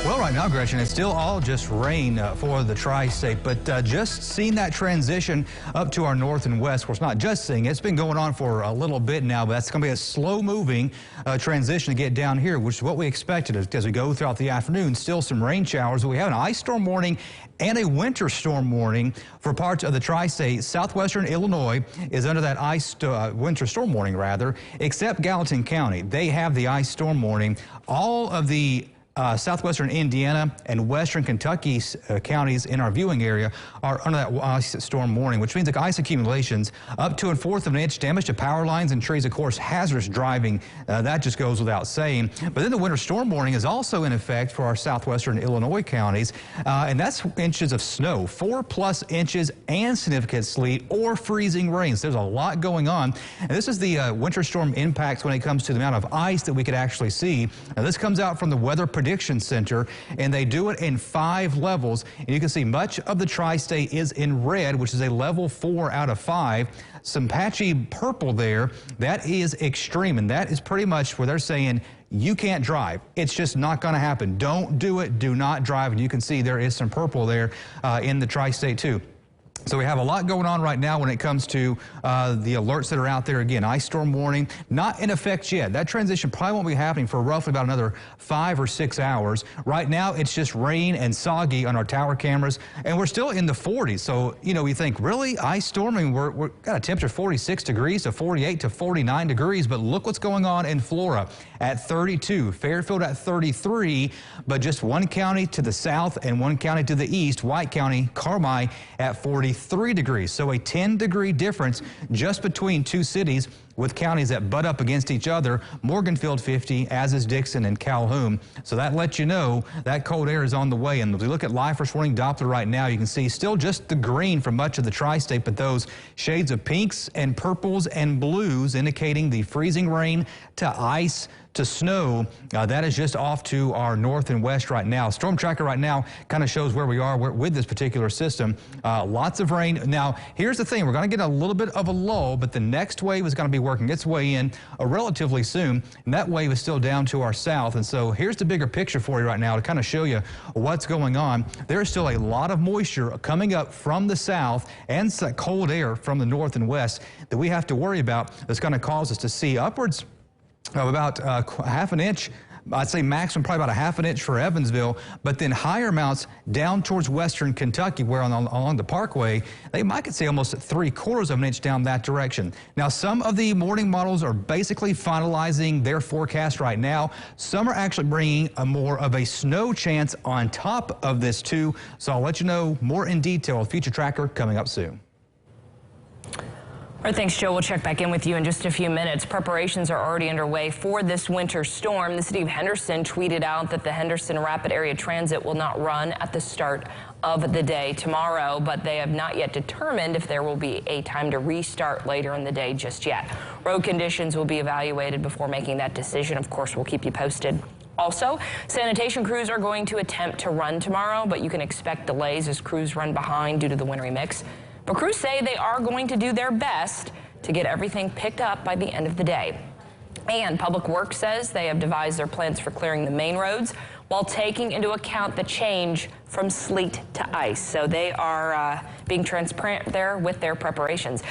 Well, right now, Gretchen, it's still all just rain for the tri-state, but just seeing that transition up to our north and west. Of course, not just seeing it. It's been going on for a little bit now, but that's going to be a slow-moving transition to get down here, which is what we expected as we go throughout the afternoon. Still some rain showers. We have an ice storm warning and a winter storm warning for parts of the tri-state. Southwestern Illinois is under that winter storm warning, except Gallatin County. They have the ice storm warning. All of the southwestern Indiana and western Kentucky counties in our viewing area are under that ice storm warning, which means that ice accumulations up to 1/4 of an inch, damage to power lines and trees, of course, hazardous driving. That just goes without saying. But then the winter storm warning is also in effect for our southwestern Illinois counties, and that's inches of snow, 4+ inches, and significant sleet or freezing rains. There's a lot going on, and this is the winter storm impacts when it comes to the amount of ice that we could actually see. Now, this comes out from the Weather Prediction Center, and they do it in 5 levels. And you can see much of the tri-state is in red, which is a level 4 out of 5. Some patchy purple there, that is extreme, and that is pretty much where they're saying you can't drive. It's just not going to happen. Don't do it. Do not drive. And you can see there is some purple there in the tri-state too. So we have a lot going on right now when it comes to the alerts that are out there. Again, ice storm warning, not in effect yet. That transition probably won't be happening for roughly about another 5 or 6 hours. Right now, it's just rain and soggy on our tower cameras, and we're still in the 40s. So, you know, we think, really, ice storming? We're got a temperature of 46 degrees to 48 to 49 degrees, but look what's going on in Flora at 32, Fairfield at 33, but just one county to the south and one county to the east, White County, Carmi at 43 degrees. So a 10-degree difference just between two cities with counties that butt up against each other. Morganfield 50, as is Dixon and Calhoun. So that lets you know that cold air is on the way. And if we look at live first warning Doppler right now, you can see still just the green for much of the tri-state, but those shades of pinks and purples and blues indicating the freezing rain to ice to snow. That is just off to our north and west right now. Storm Tracker right now kind of shows where we are with this particular system. Lots of rain. Now, here's the thing. We're going to get a little bit of a lull, but the next wave is going to be working its way in relatively soon, and that wave is still down to our south. And so here's the bigger picture for you right now to kind of show you what's going on. There is still a lot of moisture coming up from the south and cold air from the north and west that we have to worry about. That's going to cause us to see upwards of about 1/2 inch. I'd say maximum probably about 1/2 inch for Evansville, but then higher amounts down towards western Kentucky, where along the Parkway, they might see almost 3/4 of an inch down that direction. Now, some of the morning models are basically finalizing their forecast right now. Some are actually bringing more of a snow chance on top of this too. So I'll let you know more in detail with Future Tracker coming up soon. All right, thanks, Joe. We'll check back in with you in just a few minutes. Preparations are already underway for this winter storm. The city of Henderson tweeted out that the Henderson Rapid Area Transit will not run at the start of the day tomorrow, but they have not yet determined if there will be a time to restart later in the day just yet. Road conditions will be evaluated before making that decision. Of course, we'll keep you posted. Also, sanitation crews are going to attempt to run tomorrow, but you can expect delays as crews run behind due to the wintry mix. But crews say they are going to do their best to get everything picked up by the end of the day. And Public Works says they have devised their plans for clearing the main roads while taking into account the change from sleet to ice. So they are being transparent there with their preparations.